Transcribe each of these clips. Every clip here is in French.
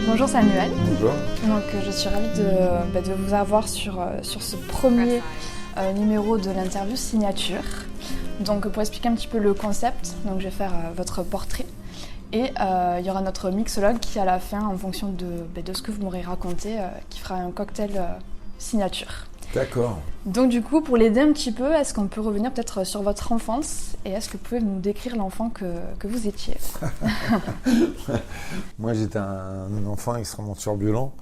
Bonjour Samuel. Bonjour. Donc, je suis ravie de vous avoir sur ce premier numéro de l'interview signature. Donc pour expliquer un petit peu le concept, donc, je vais faire votre portrait et il y aura notre mixologue qui à la fin, en fonction de ce que vous m'aurez raconté, qui fera un cocktail signature. D'accord. Donc du coup, pour l'aider un petit peu, est-ce qu'on peut revenir peut-être sur votre enfance et est-ce que vous pouvez nous décrire l'enfant que vous étiez? Moi, j'étais un enfant extrêmement turbulent.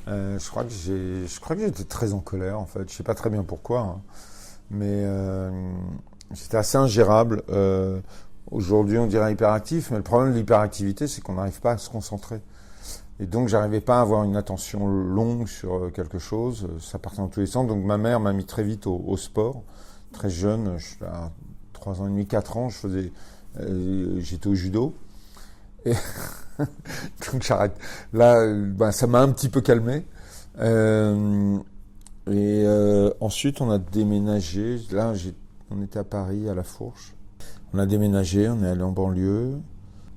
Je crois que j'étais très en colère, en fait. Je sais pas très bien pourquoi, hein. Mais j'étais assez ingérable. Aujourd'hui, on dirait hyperactif, mais le problème de l'hyperactivité, c'est qu'on n'arrive pas à se concentrer. Et donc, j'arrivais pas à avoir une attention longue sur quelque chose. Ça partait dans tous les sens. Donc, ma mère m'a mis très vite au sport. Très jeune, je suis à 3 ans et demi, 4 ans, j'étais au judo. Et donc, j'arrête. Là, ça m'a un petit peu calmé. Ensuite, on a déménagé. Là, on était à Paris, à La Fourche. On a déménagé, on est allé en banlieue.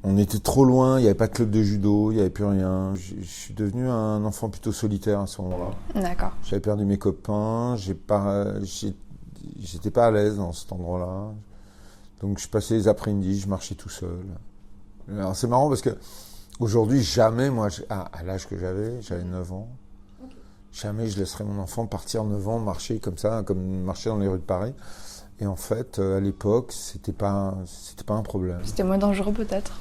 On était trop loin, il n'y avait pas de club de judo, il n'y avait plus rien. Je suis devenu un enfant plutôt solitaire à ce moment-là. D'accord. J'avais perdu mes copains, j'étais pas à l'aise dans cet endroit-là. Donc je passais les après-midi, je marchais tout seul. Alors c'est marrant parce que aujourd'hui, jamais, moi, à l'âge que j'avais 9 ans, jamais je laisserais mon enfant partir 9 ans, marcher comme ça, comme marcher dans les rues de Paris. Et en fait, à l'époque, c'était pas un problème. C'était moins dangereux peut-être?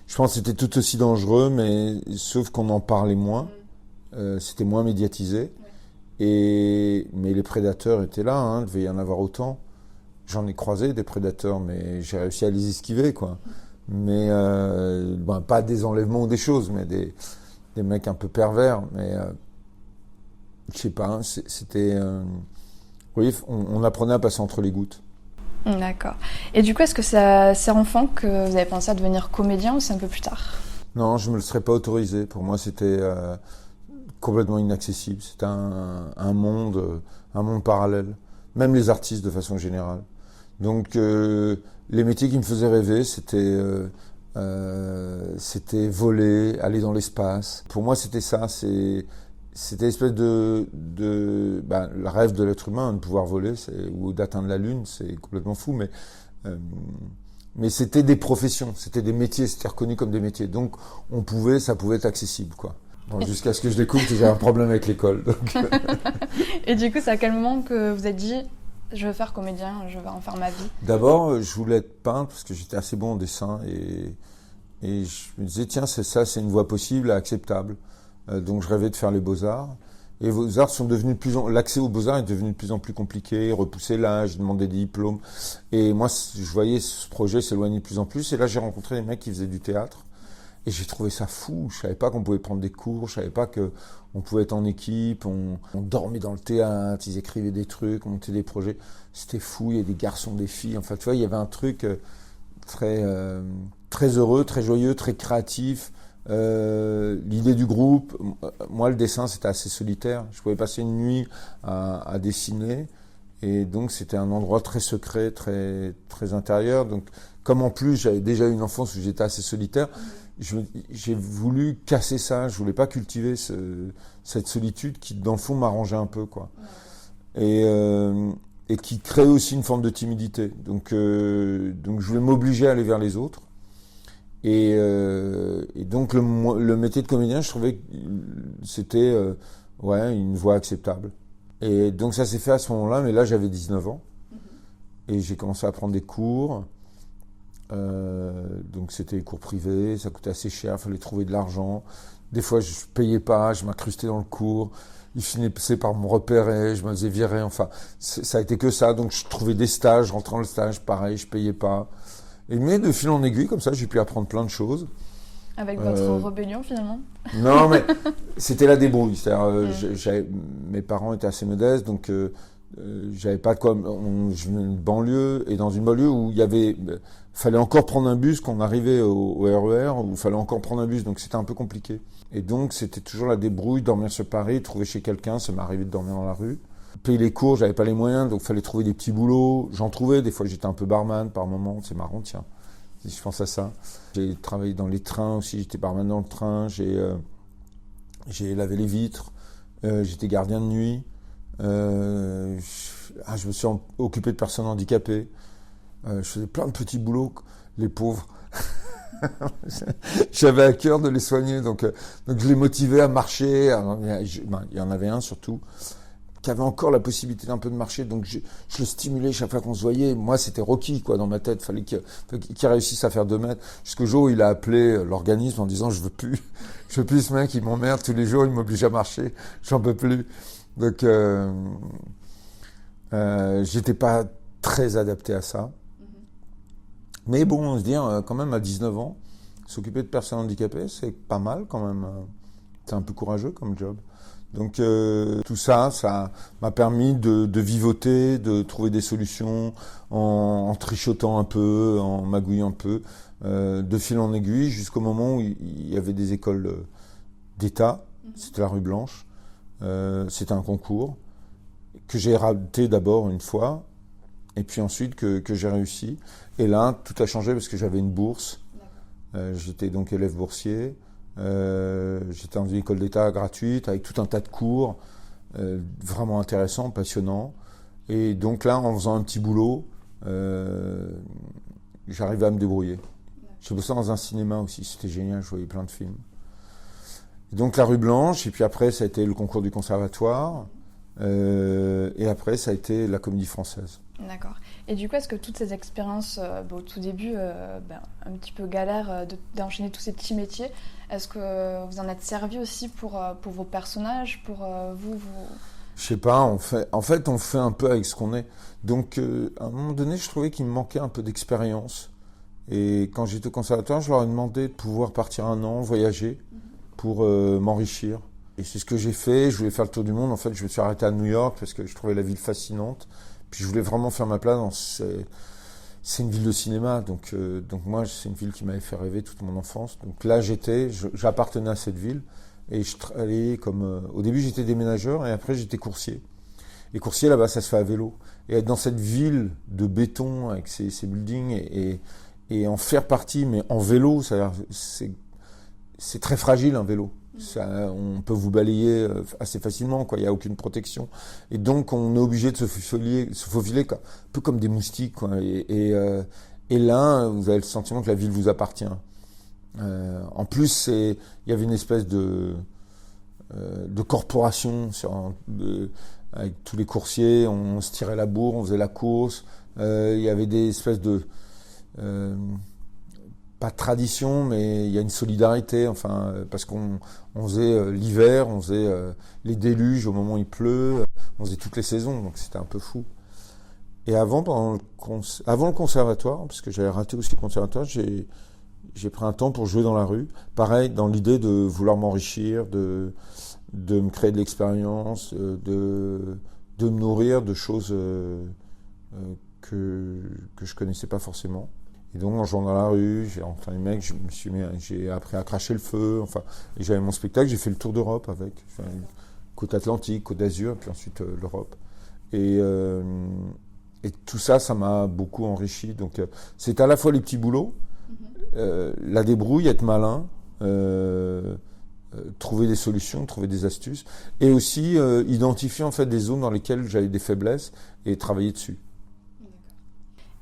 Je pense que c'était tout aussi dangereux, mais sauf qu'on en parlait moins. C'était moins médiatisé. Mais les prédateurs étaient là, hein, il devait y en avoir autant. J'en ai croisé des prédateurs, mais j'ai réussi à les esquiver, quoi. Mais pas des enlèvements ou des choses, mais des mecs un peu pervers. Mais je sais pas, hein, c'était... oui, on apprenait à passer entre les gouttes. D'accord. Et du coup, est-ce que c'est enfant que vous avez pensé à devenir comédien ou c'est un peu plus tard? Non, je me le serais pas autorisé. Pour moi, c'était complètement inaccessible. C'était un monde parallèle. Même les artistes, de façon générale. Donc, les métiers qui me faisaient rêver, c'était voler, aller dans l'espace. Pour moi, c'était ça. C'était l'espèce le rêve de l'être humain, de pouvoir voler ou d'atteindre la Lune, c'est complètement fou, mais c'était des professions, c'était des métiers, c'était reconnu comme des métiers. Donc ça pouvait être accessible, quoi. Bon, jusqu'à ce que je découvre que j'ai un problème avec l'école. Donc. Et du coup, c'est à quel moment que vous êtes dit je veux faire comédien, je vais en faire ma vie? D'abord, je voulais être peintre parce que j'étais assez bon en dessin et je me disais tiens, c'est une voie possible, acceptable. Donc je rêvais de faire les Beaux-Arts. Et les Beaux-Arts l'accès aux Beaux-Arts est devenu de plus en plus compliqué, repousser l'âge, demander des diplômes. Et moi, je voyais ce projet s'éloigner de plus en plus. Et là, j'ai rencontré des mecs qui faisaient du théâtre. Et j'ai trouvé ça fou. Je savais pas qu'on pouvait prendre des cours, je savais pas qu'on pouvait être en équipe, on dormait dans le théâtre, ils écrivaient des trucs, on montait des projets. C'était fou, il y avait des garçons, des filles. Enfin, tu vois, il y avait un truc très heureux, très joyeux, très créatif. L'idée du groupe, moi le dessin c'était assez solitaire, je pouvais passer une nuit à dessiner et donc c'était un endroit très secret, très, très intérieur. Donc comme en plus j'avais déjà eu une enfance où j'étais assez solitaire, j'ai voulu casser ça, je voulais pas cultiver cette solitude qui dans le fond m'arrangeait un peu, quoi. Et qui créait aussi une forme de timidité, donc je voulais m'obliger à aller vers les autres. Et donc le métier de comédien, je trouvais que c'était une voie acceptable. Et donc ça s'est fait à ce moment-là, mais là j'avais 19 ans et j'ai commencé à prendre des cours. Donc c'était des cours privés, ça coûtait assez cher, il fallait trouver de l'argent. Des fois je payais pas, je m'incrustais dans le cours. Ils finissaient par me repérer, je me faisais virer. Enfin, ça a été que ça. Donc je trouvais des stages, je rentrais dans le stage, pareil, je payais pas. Mais de fil en aiguille, comme ça, j'ai pu apprendre plein de choses. Avec votre rébellion, finalement? Non, mais c'était la débrouille. C'est-à-dire, mes parents étaient assez modestes, donc j'avais pas de quoi... Je venais d'une banlieue, et dans une banlieue où fallait encore prendre un bus quand on arrivait au RER, où il fallait encore prendre un bus, donc c'était un peu compliqué. Et donc, c'était toujours la débrouille, dormir sur Paris, trouver chez quelqu'un, ça m'est arrivé de dormir dans la rue. Payer les cours, j'avais pas les moyens, donc il fallait trouver des petits boulots. J'en trouvais, des fois j'étais un peu barman par moment, c'est marrant, tiens. si je pense à ça. J'ai travaillé dans les trains aussi, j'étais barman dans le train, j'ai lavé les vitres, j'étais gardien de nuit, je me suis occupé de personnes handicapées, je faisais plein de petits boulots, les pauvres. J'avais à cœur de les soigner, donc je les motivais à marcher. Il y en avait un surtout qui avait encore la possibilité d'un peu de marcher, donc je le stimulais chaque fois qu'on se voyait. Moi, c'était Rocky, quoi, dans ma tête. Fallait qu'il réussisse à faire 2 mètres. Jusqu'au jour où il a appelé l'organisme en disant, je veux plus ce mec, il m'emmerde tous les jours, il m'oblige à marcher, j'en peux plus. Donc, j'étais pas très adapté à ça. Mais bon, on se dit, quand même, à 19 ans, s'occuper de personnes handicapées, c'est pas mal quand même. C'est un peu courageux comme job. Donc tout ça, ça m'a permis de vivoter, de trouver des solutions en trichotant un peu, en magouillant un peu, de fil en aiguille, jusqu'au moment où il y avait des écoles d'État. C'était la rue Blanche. C'était un concours que j'ai raté d'abord une fois, et puis ensuite que j'ai réussi. Et là, tout a changé parce que j'avais une bourse. J'étais donc élève boursier. J'étais dans une école d'État gratuite avec tout un tas de cours vraiment intéressants, passionnants. Et donc là, en faisant un petit boulot, j'arrivais à me débrouiller. J'ai bossé dans un cinéma aussi, c'était génial, je voyais plein de films. Et donc la rue Blanche, et puis après ça a été le concours du conservatoire, et après ça a été la Comédie Française. D'accord. Et du coup, est-ce que toutes ces expériences, au tout début, un petit peu galère d'enchaîner tous ces petits métiers, est-ce que vous en êtes servi aussi pour vos personnages, pour vous Je sais pas, on fait un peu avec ce qu'on est. Donc, à un moment donné, je trouvais qu'il me manquait un peu d'expérience. Et quand j'étais au conservatoire, je leur ai demandé de pouvoir partir 1 an, voyager, pour m'enrichir. Et c'est ce que j'ai fait. Je voulais faire le tour du monde. En fait, je me suis arrêté à New York parce que je trouvais la ville fascinante. Puis je voulais vraiment faire ma place c'est une ville de cinéma, donc moi c'est une ville qui m'avait fait rêver toute mon enfance. Donc là j'appartenais à cette ville et je travaillais au début j'étais déménageur et après j'étais coursier. Et coursier là-bas ça se fait à vélo. Et être dans cette ville de béton avec ces buildings et en faire partie mais en vélo, c'est très fragile un vélo. On peut vous balayer assez facilement, quoi. Il n'y a aucune protection. Et donc, on est obligé de se faufiler quoi. Un peu comme des moustiques, quoi. Et là, vous avez le sentiment que la ville vous appartient. En plus, il y avait une espèce de corporation avec tous les coursiers. On se tirait la bourre, on faisait la course. Il y avait des espèces de... pas de tradition, mais il y a une solidarité, parce qu'on faisait l'hiver, on faisait les déluges au moment où il pleut, on faisait toutes les saisons, donc c'était un peu fou. Et avant le conservatoire, parce que j'avais raté aussi le conservatoire, j'ai pris un temps pour jouer dans la rue, pareil, dans l'idée de vouloir m'enrichir, de me créer de l'expérience, de me nourrir de choses que je connaissais pas forcément. Et donc, en jouant dans la rue, j'ai appris à cracher le feu, et j'avais mon spectacle, j'ai fait le tour d'Europe avec, côte Atlantique, côte d'Azur, puis ensuite l'Europe. Et tout ça, ça m'a beaucoup enrichi. Donc, c'est à la fois les petits boulots, la débrouille, être malin, trouver des solutions, trouver des astuces, et aussi identifier en fait des zones dans lesquelles j'avais des faiblesses et travailler dessus.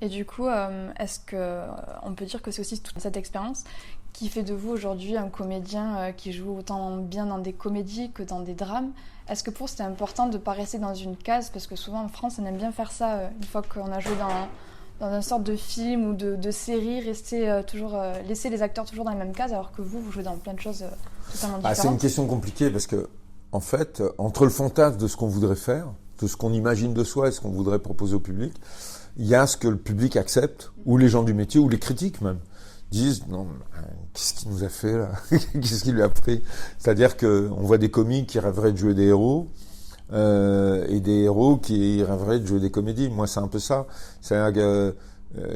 Et du coup, est-ce qu'on peut dire que c'est aussi toute cette expérience qui fait de vous aujourd'hui un comédien qui joue autant bien dans des comédies que dans des drames? Est-ce que pour vous, c'était important de ne pas rester dans une case? Parce que souvent en France, on aime bien faire ça. Une fois qu'on a joué dans une sorte de film ou de série, laisser les acteurs toujours dans les mêmes cases, alors que vous jouez dans plein de choses totalement différentes. C'est une question compliquée parce que, en fait, entre le fantasme de ce qu'on voudrait faire, de ce qu'on imagine de soi et ce qu'on voudrait proposer au public, il y a ce que le public accepte, ou les gens du métier, ou les critiques même, disent non, qu'est-ce qu'il nous a fait là? Qu'est-ce qu'il lui a pris? C'est-à-dire qu'on voit des comiques qui rêveraient de jouer des héros, et des héros qui rêveraient de jouer des comédies. Moi, c'est un peu ça. C'est-à-dire que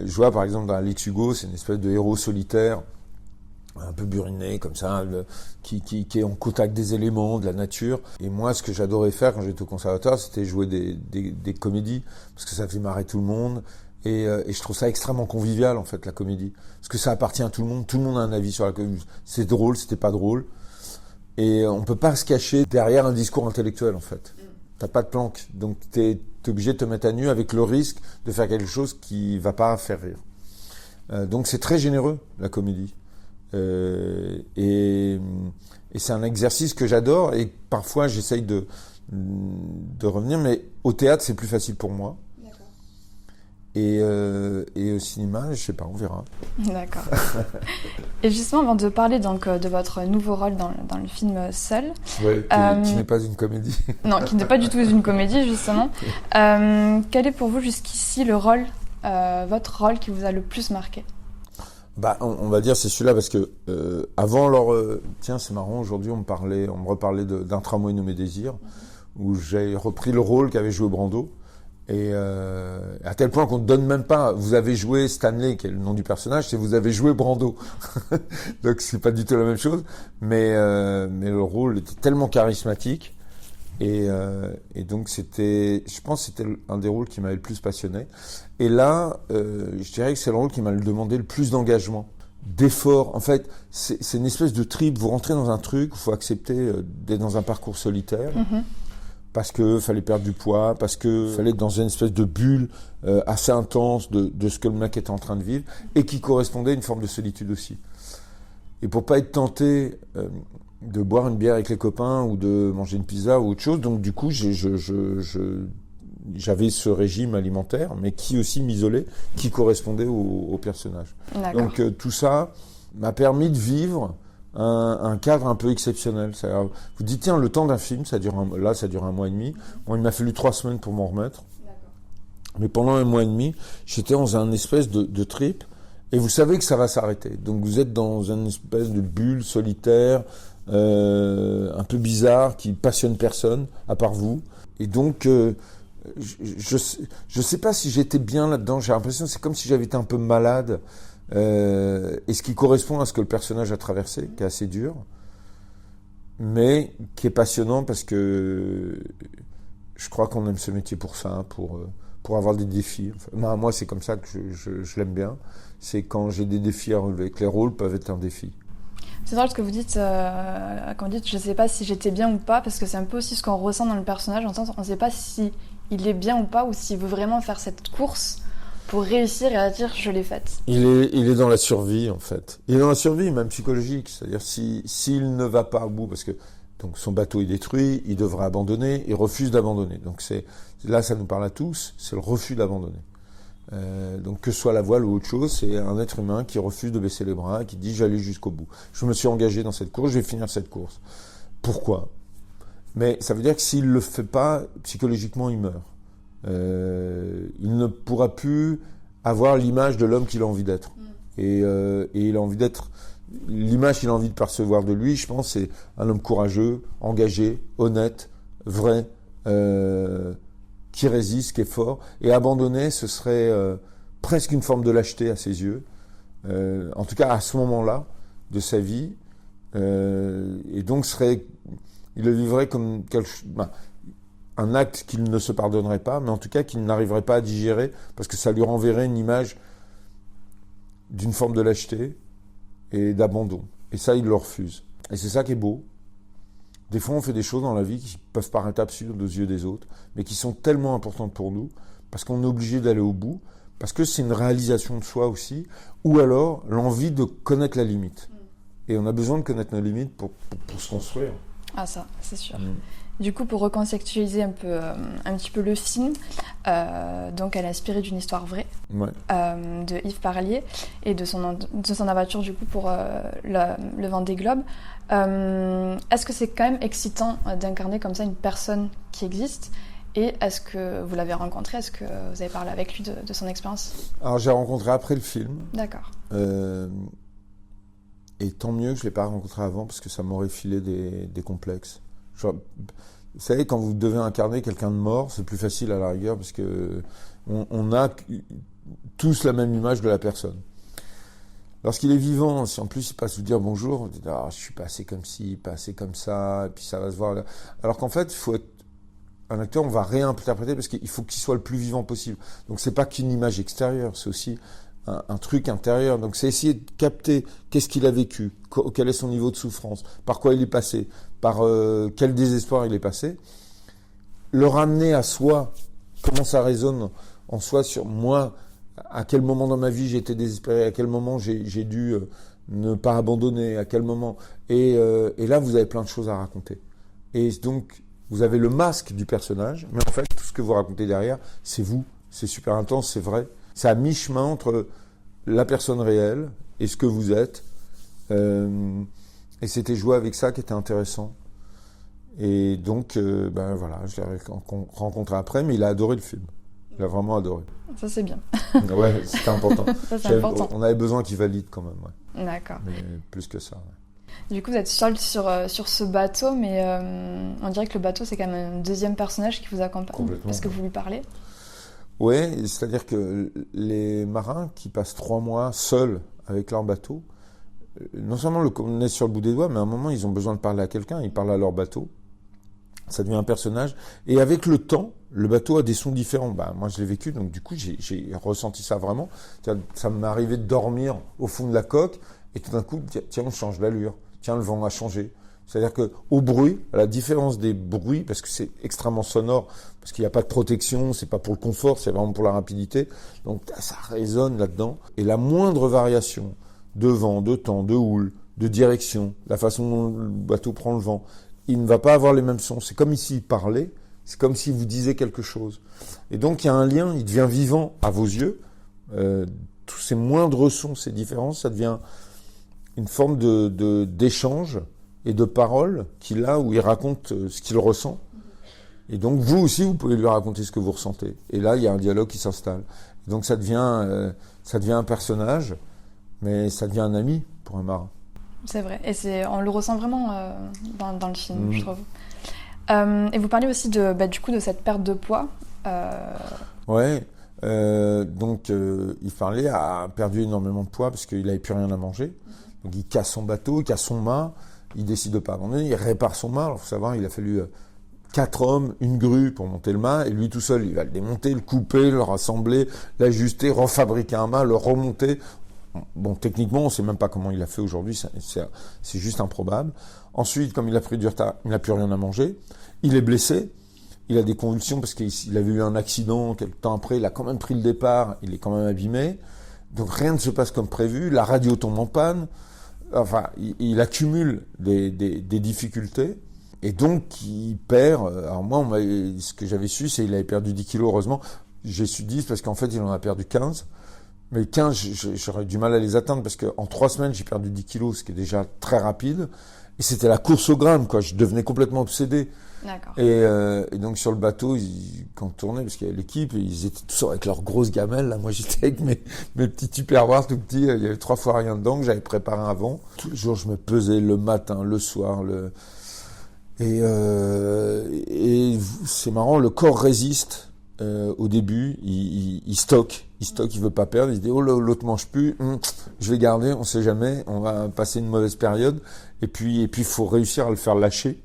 je vois par exemple dans Alex Hugo, c'est une espèce de héros solitaire, un peu buriné comme ça, qui est en contact des éléments, de la nature. Et moi, ce que j'adorais faire quand j'étais au conservatoire, c'était jouer des comédies, parce que ça faisait marrer tout le monde. Et je trouve ça extrêmement convivial, en fait, la comédie. Parce que ça appartient à tout le monde a un avis sur la comédie. C'est drôle, c'était pas drôle. Et on peut pas se cacher derrière un discours intellectuel, en fait. T'as pas de planque. Donc t'es obligé de te mettre à nu avec le risque de faire quelque chose qui va pas faire rire. Donc c'est très généreux, la comédie. Et c'est un exercice que j'adore, et parfois j'essaye de revenir, mais au théâtre c'est plus facile pour moi. Et au cinéma, je sais pas, on verra. D'accord. Et justement, avant de parler donc de votre nouveau rôle dans le film Seul, qui n'est pas une comédie. Non, qui n'est pas du tout une comédie justement. Quel est pour vous jusqu'ici le rôle, votre rôle qui vous a le plus marqué? On va dire c'est celui-là parce que avant, tiens, c'est marrant, aujourd'hui on me reparlait d'un tramway nommé Désir, où j'ai repris le rôle qu'avait joué Brando. Et à tel point qu'on ne donne même pas, vous avez joué Stanley, qui est le nom du personnage, c'est vous avez joué Brando. Donc c'est pas du tout la même chose, mais le rôle était tellement charismatique, et donc je pense que c'était un des rôles qui m'avait le plus passionné. Et là, je dirais que c'est le rôle qui m'a demandé le plus d'engagement, d'effort. En fait, c'est une espèce de trip, vous rentrez dans un truc, il faut accepter d'être dans un parcours solitaire. Parce que fallait perdre du poids, parce que fallait être dans une espèce de bulle assez intense de ce que le mec était en train de vivre, et qui correspondait à une forme de solitude aussi. Et pour pas être tenté de boire une bière avec les copains ou de manger une pizza ou autre chose, donc du coup j'avais ce régime alimentaire, mais qui aussi m'isolait, qui correspondait au personnage. Donc tout ça m'a permis de vivre un cadre un peu exceptionnel. Vous dites, tiens, le temps d'un film, ça dure un mois et demi. Bon, il m'a fallu 3 semaines pour m'en remettre. Mais pendant un mois et demi, j'étais dans un espèce de trip, et vous savez que ça va s'arrêter. Donc vous êtes dans une espèce de bulle solitaire, un peu bizarre, qui passionne personne, à part vous. Et donc, je sais pas si j'étais bien là-dedans. J'ai l'impression que c'est comme si j'avais été un peu malade. Et ce qui correspond à ce que le personnage a traversé, qui est assez dur, mais qui est passionnant parce que je crois qu'on aime ce métier pour ça, pour avoir des défis. Enfin, moi, c'est comme ça que je l'aime bien. C'est quand j'ai des défis à relever, que les rôles peuvent être un défi. C'est drôle ce que vous dites, quand vous dites je sais pas si j'étais bien ou pas, parce que c'est un peu aussi ce qu'on ressent dans le personnage, en sens on sait pas si il est bien ou pas, ou s'il veut vraiment faire cette course pour réussir et à dire je l'ai faite. Il est dans la survie, en fait. Il est dans la survie, même psychologique. C'est-à-dire, s'il ne va pas au bout, parce que donc son bateau est détruit, il devra abandonner, il refuse d'abandonner. Donc là, ça nous parle à tous, c'est le refus d'abandonner. Donc que ce soit la voile ou autre chose, c'est un être humain qui refuse de baisser les bras, qui dit j'allais jusqu'au bout. Je me suis engagé dans cette course, je vais finir cette course. Pourquoi ? Mais ça veut dire que s'il le fait pas, psychologiquement, il meurt. Il ne pourra plus avoir l'image de l'homme qu'il a envie d'être. Et il a envie d'être... L'image qu'il a envie de percevoir de lui, je pense, c'est un homme courageux, engagé, honnête, vrai, qui résiste, qui est fort. Et abandonner, ce serait presque une forme de lâcheté à ses yeux. En tout cas, à ce moment-là de sa vie. Et donc, il le vivrait comme un acte qu'il ne se pardonnerait pas, mais en tout cas qu'il n'arriverait pas à digérer, parce que ça lui renverrait une image d'une forme de lâcheté et d'abandon. Et ça, il le refuse. Et c'est ça qui est beau. Des fois, on fait des choses dans la vie qui peuvent paraître absurdes aux yeux des autres, mais qui sont tellement importantes pour nous, parce qu'on est obligé d'aller au bout, parce que c'est une réalisation de soi aussi, ou alors l'envie de connaître la limite. Et on a besoin de connaître nos limites pour se construire. Ah ça, c'est sûr. Du coup, pour recontextualiser un petit peu le film, donc elle est inspirée d'une histoire vraie, de Yves Parlier et de son aventure du coup pour le Vendée Globe. Est-ce que c'est quand même excitant d'incarner comme ça une personne qui existe? Et est-ce que vous l'avez rencontré? Est-ce que vous avez parlé avec lui de son expérience? Alors j'ai rencontré après le film. D'accord. Et tant mieux que je ne l'ai pas rencontré avant, parce que ça m'aurait filé des complexes. Vous savez, quand vous devez incarner quelqu'un de mort, c'est plus facile à la rigueur, parce que on a tous la même image de la personne. Lorsqu'il est vivant, si en plus il passe vous dire bonjour, vous dites je suis pas assez comme ci, pas assez comme ça, et puis ça va se voir. Alors qu'en fait, il faut être un acteur, on va réinterpréter parce qu'il faut qu'il soit le plus vivant possible. Donc c'est pas qu'une image extérieure, c'est aussi un truc intérieur. Donc c'est essayer de capter qu'est-ce qu'il a vécu, quel est son niveau de souffrance, par quoi il est passé, par quel désespoir il est passé. Le ramener à soi, comment ça résonne en soi sur moi, à quel moment dans ma vie j'ai été désespéré, à quel moment j'ai dû ne pas abandonner, à quel moment. Et là, vous avez plein de choses à raconter. Et donc, vous avez le masque du personnage, mais en fait, tout ce que vous racontez derrière, c'est vous. C'est super intense, c'est vrai. C'est à mi-chemin entre la personne réelle et ce que vous êtes. Et c'était jouer avec ça qui était intéressant. Et donc, voilà, je l'ai rencontré après, mais il a adoré le film. Il a vraiment adoré. Ça, c'est bien. Ouais, c'était important. Ça, c'est important. On avait besoin qu'il valide quand même, ouais. D'accord. Mais plus que ça, ouais. Du coup, vous êtes seul sur ce bateau, mais on dirait que le bateau, c'est quand même un deuxième personnage qui vous accompagne. Complètement. Parce que vous lui parlez. Oui, c'est-à-dire que les marins qui passent 3 mois seuls avec leur bateau, non seulement le connaissent sur le bout des doigts, mais à un moment, ils ont besoin de parler à quelqu'un, ils parlent à leur bateau. Ça devient un personnage. Et avec le temps, le bateau a des sons différents. Moi, je l'ai vécu, donc du coup, j'ai ressenti ça vraiment. Ça m'est arrivé de dormir au fond de la coque, et tout d'un coup, tiens, on change d'allure. Tiens, le vent a changé. C'est-à-dire que au bruit, à la différence des bruits, parce que c'est extrêmement sonore, parce qu'il n'y a pas de protection, c'est pas pour le confort, c'est vraiment pour la rapidité. Donc ça résonne là-dedans. Et la moindre variation de vent, de temps, de houle, de direction, la façon dont le bateau prend le vent, il ne va pas avoir les mêmes sons. C'est comme s'il parlait, c'est comme s'il vous disait quelque chose. Et donc il y a un lien, il devient vivant à vos yeux. Tous ces moindres sons, ces différences, ça devient une forme d'échange et de parole qu'il a, où il raconte ce qu'il ressent. Et donc vous aussi, vous pouvez lui raconter ce que vous ressentez. Et là, il y a un dialogue qui s'installe. Et donc ça devient un personnage, mais ça devient un ami pour un marin. C'est vrai, et on le ressent vraiment dans le film, je trouve. Et vous parlez aussi du coup de cette perte de poids. Ouais, donc il a perdu énormément de poids parce qu'il n'avait plus rien à manger. Donc il casse son bateau, il casse son mât, il décide de pas abandonner, il répare son mât. Alors faut savoir, il a fallu 4 hommes, une grue pour monter le mât, et lui tout seul, il va le démonter, le couper, le rassembler, l'ajuster, refabriquer un mât, le remonter. Bon, techniquement, on ne sait même pas comment il a fait aujourd'hui, c'est juste improbable. Ensuite, comme il a pris du retard, il n'a plus rien à manger. Il est blessé, il a des convulsions parce qu'il avait eu un accident quelques temps après, il a quand même pris le départ, il est quand même abîmé. Donc rien ne se passe comme prévu, la radio tombe en panne. Enfin, il accumule des difficultés. Et donc, il perd. Alors moi, ce que j'avais su, c'est qu'il avait perdu 10 kilos, heureusement. J'ai su 10 parce qu'en fait, il en a perdu 15. Mais 15, j'aurais du mal à les atteindre parce qu'en 3 semaines, j'ai perdu 10 kilos, ce qui est déjà très rapide. Et c'était la course au gramme, quoi. Je devenais complètement obsédé. D'accord. Et donc, sur le bateau, quand on tournait, parce qu'il y avait l'équipe, ils étaient tous avec leurs grosses gamelles. Là, moi, j'étais avec mes petits tupperwares tout petits. Il y avait 3 fois rien dedans que j'avais préparé avant. Tous les jours, je me pesais le matin, le soir, et c'est marrant, le corps résiste. Au début, il stocke, il veut pas perdre, il se dit, oh l'autre mange plus, je vais garder, on sait jamais, on va passer une mauvaise période, et puis il faut réussir à le faire lâcher,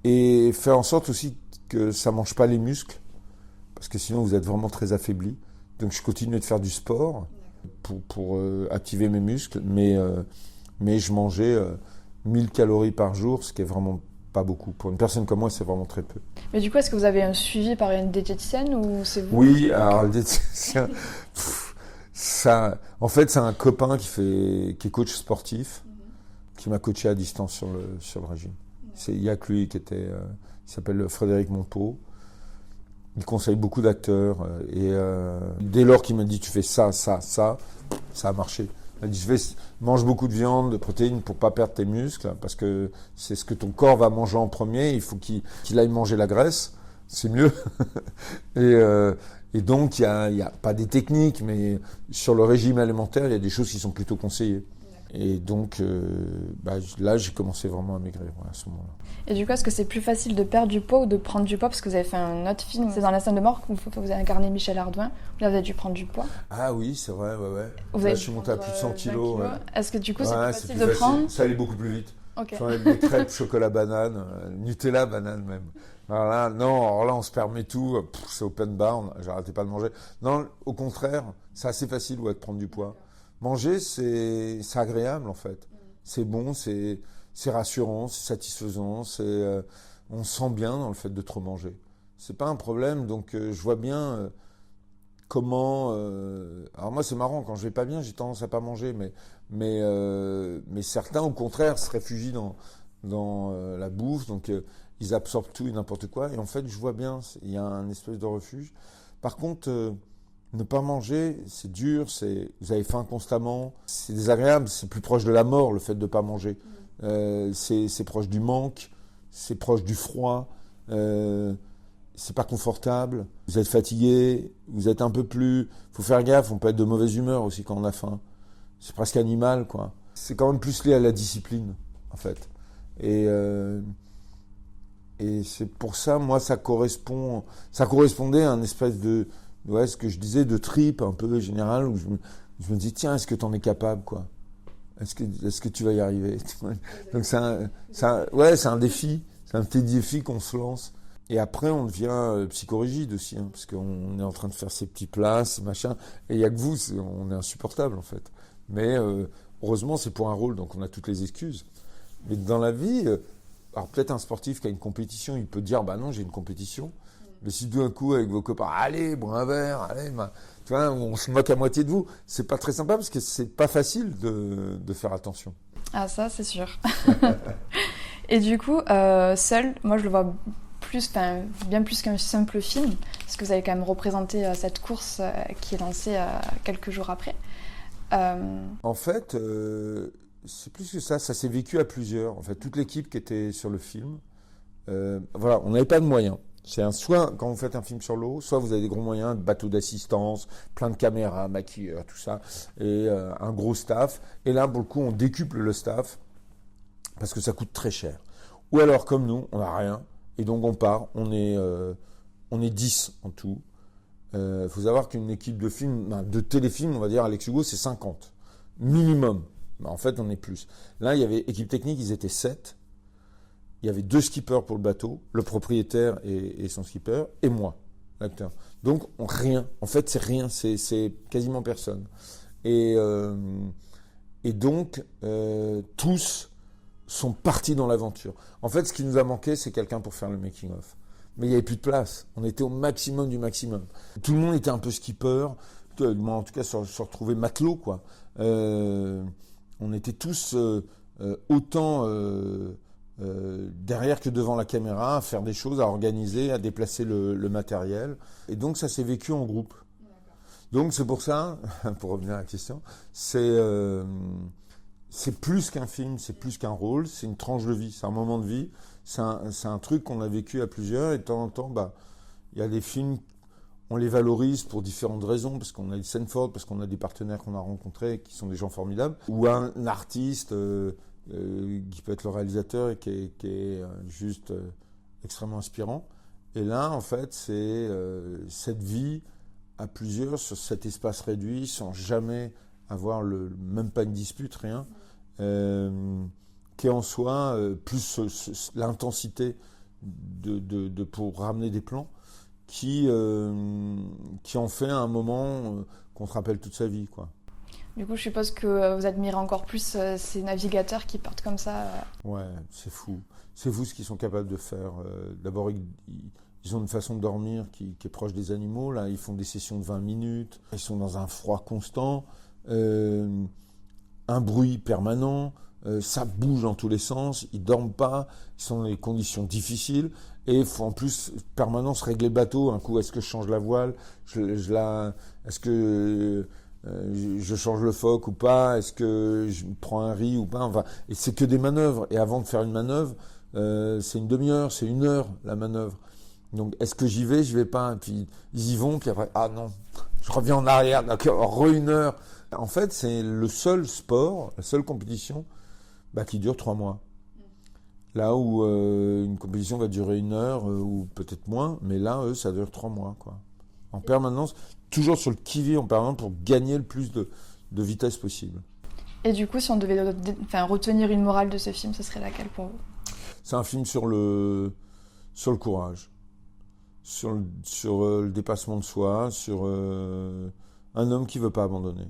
et faire en sorte aussi que ça mange pas les muscles, parce que sinon vous êtes vraiment très affaibli. Donc je continuais de faire du sport pour activer mes muscles, mais je mangeais 1000 calories par jour, ce qui est vraiment pas beaucoup. Pour une personne comme moi, c'est vraiment très peu. Mais du coup, est-ce que vous avez un suivi par une diététicienne ou c'est vous? Oui, alors le diététicien, ça, en fait, c'est un copain qui est coach sportif, qui m'a coaché à distance sur le régime. Il y a que lui qui il s'appelle Frédéric Monpeau. Il conseille beaucoup d'acteurs et dès lors qu'il m'a dit tu fais ça, ça a marché. Il m'a dit mange beaucoup de viande, de protéines pour pas perdre tes muscles, parce que c'est ce que ton corps va manger en premier. Il faut qu'il aille manger la graisse, c'est mieux. et donc il y a pas des techniques, mais sur le régime alimentaire, il y a des choses qui sont plutôt conseillées. Et donc là, j'ai commencé vraiment à maigrir à ce moment-là. Et du coup, est-ce que c'est plus facile de perdre du poids ou de prendre du poids? Parce que vous avez fait un autre film, c'est dans La scène de mort, où vous avez incarné Michel Ardouin. Là, vous avez dû prendre du poids. Ah oui, c'est vrai, ouais. Là, je suis monté à plus de 100 kilos. Ouais. Est-ce que du coup, c'est ouais, plus facile de prendre? Ça allait beaucoup plus vite. Ok. J'en ai des crêpes chocolat banane, Nutella banane même. Alors là, on se permet tout. C'est open bar, j'arrêtais pas de manger. Non, au contraire, c'est assez facile de prendre du poids. Manger, c'est agréable en fait. C'est bon, c'est rassurant, c'est satisfaisant, on se sent bien dans le fait de trop manger. C'est pas un problème, donc je vois bien comment. Alors moi, c'est marrant, quand je vais pas bien, j'ai tendance à pas manger, mais certains, au contraire, se réfugient dans la bouffe, donc ils absorbent tout et n'importe quoi. Et en fait, je vois bien, il y a un espèce de refuge. Par contre, ne pas manger, c'est dur, vous avez faim constamment, c'est désagréable, c'est plus proche de la mort, le fait de pas manger. C'est proche du manque, c'est proche du froid, c'est pas confortable, vous êtes fatigué, vous êtes un peu plus... Faut faire gaffe, on peut être de mauvaise humeur aussi quand on a faim. C'est presque animal, quoi. C'est quand même plus lié à la discipline, en fait. Et c'est pour ça, moi, ça correspondait à un espèce de... Ouais, ce que je disais, de trip un peu général, où je me dis, tiens, est-ce que t'en es capable, quoi? Est-ce que tu vas y arriver? Donc c'est un défi. C'est un petit défi qu'on se lance. Et après, on devient psychorigide aussi, hein, parce qu'on est en train de faire ces petits plats, ces machins. Et il y a que vous, on est insupportable, en fait. Mais heureusement, c'est pour un rôle, donc on a toutes les excuses. Mais dans la vie, alors peut-être un sportif qui a une compétition, il peut dire, bah non, j'ai une compétition. Mais si tout d'un coup, avec vos copains, allez, bois un verre, allez, tu vois, on se moque à moitié de vous, c'est pas très sympa parce que c'est pas facile de faire attention. Ah, ça, c'est sûr. Et du coup, Seul, moi je le vois bien plus qu'un simple film, parce que vous avez quand même représenté cette course qui est lancée quelques jours après. En fait, c'est plus que ça s'est vécu à plusieurs. En fait, toute l'équipe qui était sur le film, voilà, on n'avait pas de moyens. Soit quand vous faites un film sur l'eau, soit vous avez des gros moyens, de bateaux d'assistance, plein de caméras, maquilleurs, tout ça, et un gros staff. Et là, pour le coup, on décuple le staff parce que ça coûte très cher. Ou alors, comme nous, on n'a rien, et donc on part. On est 10 en tout. Faut savoir qu'une équipe de téléfilm, on va dire, Alex Hugo, c'est 50 minimum. En fait, on est plus. Là, il y avait équipe technique, ils étaient 7. Il y avait 2 skippers pour le bateau, le propriétaire et son skipper, et moi, l'acteur. Donc, rien. En fait, c'est rien. C'est quasiment personne. Et donc, tous sont partis dans l'aventure. En fait, ce qui nous a manqué, c'est quelqu'un pour faire le making-of. Mais il n'y avait plus de place. On était au maximum du maximum. Tout le monde était un peu skipper. Moi, en tout cas, se retrouver matelot, quoi. On était tous autant... derrière que devant la caméra, à faire des choses, à organiser, à déplacer le matériel. Et donc ça s'est vécu en groupe. Donc c'est pour ça, pour revenir à la question, c'est plus qu'un film, c'est plus qu'un rôle, c'est une tranche de vie, c'est un moment de vie, c'est un truc qu'on a vécu à plusieurs, et de temps en temps, il y a des films, on les valorise pour différentes raisons, parce qu'on a des scènes fortes, parce qu'on a des partenaires qu'on a rencontrés, qui sont des gens formidables, ou un artiste... qui peut être le réalisateur et qui est juste extrêmement inspirant. Et là, en fait, c'est cette vie à plusieurs sur cet espace réduit, sans jamais avoir même pas une dispute, rien, qui est en soi plus l'intensité pour ramener des plans, qui en fait un moment qu'on se rappelle toute sa vie, quoi. Du coup, je suppose que vous admirez encore plus ces navigateurs qui partent comme ça. Ouais, c'est fou. C'est fou ce qu'ils sont capables de faire. D'abord, ils ont une façon de dormir qui est proche des animaux. Là, ils font des sessions de 20 minutes. Ils sont dans un froid constant, un bruit permanent. Ça bouge dans tous les sens. Ils dorment pas. Ils sont dans des conditions difficiles. Et il faut en plus permanence régler le bateau. Un coup, est-ce que je change la voile? Est-ce que je change le foc ou pas? Est-ce que je prends un riz ou pas? Enfin, et c'est que des manœuvres. Et avant de faire une manœuvre, c'est une demi-heure, c'est 1 heure la manœuvre. Donc, est-ce que j'y vais pas? Et puis ils y vont, puis après, ah non, je reviens en arrière. D'accord, 1 heure. En fait, c'est le seul sport, la seule compétition, qui dure 3 mois. Là où une compétition va durer 1 heure ou peut-être moins, mais là, ça dure 3 mois, quoi. En permanence, toujours sur le qui-vive en permanence pour gagner le plus de vitesse possible. Et du coup, si on devait retenir une morale de ce film, ce serait laquelle pour vous? C'est un film sur le courage, sur le dépassement de soi, sur un homme qui veut pas abandonner.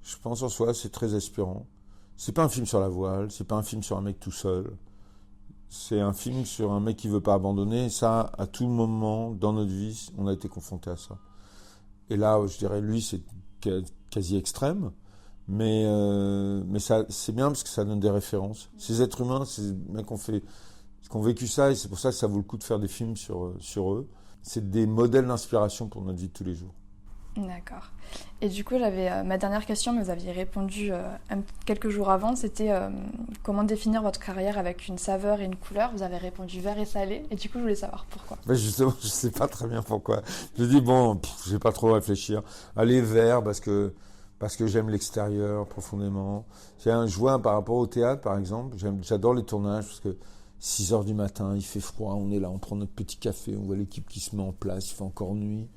Je pense en soi, c'est très inspirant. C'est pas un film sur la voile, c'est pas un film sur un mec tout seul. C'est un film sur un mec qui veut pas abandonner. Et ça, à tout moment dans notre vie, on a été confronté à ça. Et là, je dirais, lui, c'est quasi extrême. Mais ça, c'est bien parce que ça donne des références. Ces êtres humains, ces mecs qui ont vécu ça, et c'est pour ça que ça vaut le coup de faire des films sur eux. C'est des modèles d'inspiration pour notre vie de tous les jours. D'accord. Et du coup, j'avais ma dernière question, mais vous aviez répondu quelques jours avant, c'était comment définir votre carrière avec une saveur et une couleur. Vous avez répondu vert et salé, et du coup, je voulais savoir pourquoi. Ben justement, je sais pas très bien pourquoi. Je dis je vais pas trop réfléchir. Allez, vert parce que j'aime l'extérieur profondément. Je vois par rapport au théâtre, par exemple, j'adore les tournages parce que 6h du matin, il fait froid, on est là, on prend notre petit café, on voit l'équipe qui se met en place, il fait encore nuit.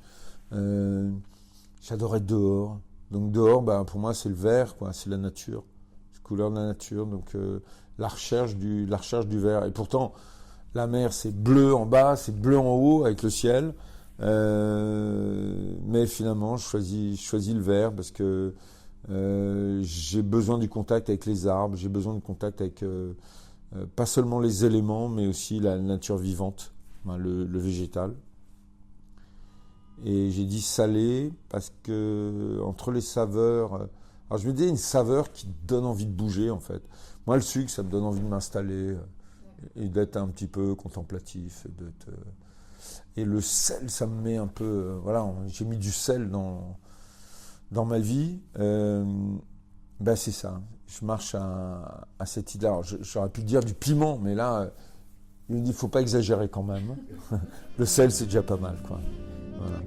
J'adore être dehors. Donc dehors, pour moi, c'est le vert, quoi, c'est la nature, c'est la couleur de la nature. Donc la recherche du vert. Et pourtant, la mer, c'est bleu en bas, c'est bleu en haut avec le ciel. Mais finalement, je choisis le vert parce que j'ai besoin du contact avec les arbres, j'ai besoin du contact avec pas seulement les éléments, mais aussi la nature vivante, le végétal. Et j'ai dit salé parce que entre les saveurs, alors je me dis une saveur qui donne envie de bouger en fait. Moi, le sucre, ça me donne envie de m'installer et d'être un petit peu contemplatif. Et le sel, ça me met un peu... voilà, j'ai mis du sel dans ma vie. C'est ça. Je marche à cette idée. Alors, j'aurais pu dire du piment, mais là, il me dit, il ne faut pas exagérer quand même. Le sel, c'est déjà pas mal, quoi. Voilà.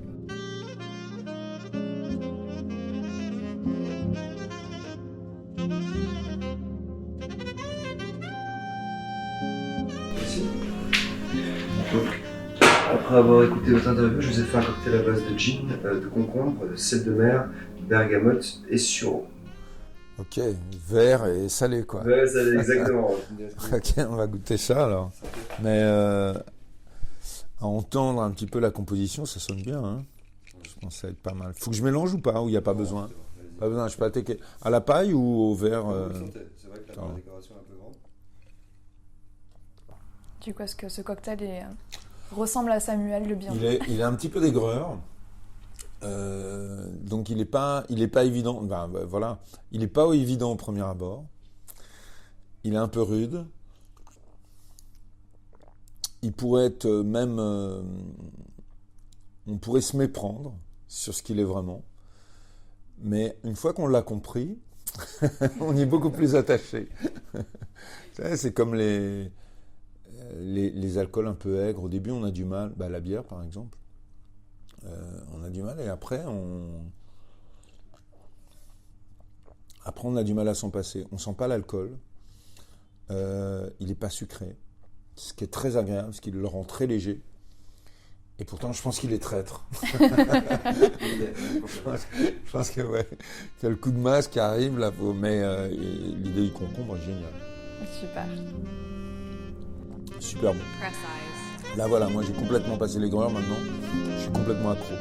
Donc, après avoir écouté votre interview, je vous ai fait un cocktail à base de gin, de concombre, de sel de mer, bergamote et sureau. Ok, vert et salé, quoi. Ouais, salé, exactement. Ok, on va goûter ça alors. Mais à entendre un petit peu la composition, ça sonne bien. Hein. Je pense que ça va être pas mal. Faut que je mélange ou pas? Ou il n'y a pas besoin? Pas besoin, je peux attaquer. À la paille ou au verre C'est vrai que la décoration est un peu grande. Du coup, est-ce que ce cocktail ressemble à Samuel Le Bihan? Il est un petit peu d'aigreur. Donc il est pas évident. Voilà, il est pas évident au premier abord. Il est un peu rude. Il pourrait être même, on pourrait se méprendre sur ce qu'il est vraiment. Mais une fois qu'on l'a compris, on y est beaucoup plus attaché. C'est comme les alcools un peu aigres. Au début, on a du mal. La bière, par exemple. On a du mal et après on a du mal à s'en passer. On sent pas l'alcool. Il n'est pas sucré. Ce qui est très agréable, ce qui le rend très léger. Et pourtant, je pense qu'il est traître. Je pense que ouais, qu'il y a le coup de masse qui arrive là, mais l'idée du concombre est géniale. Super. Super bon. Là voilà, moi j'ai complètement passé l'aigreur maintenant. Je suis complètement accro.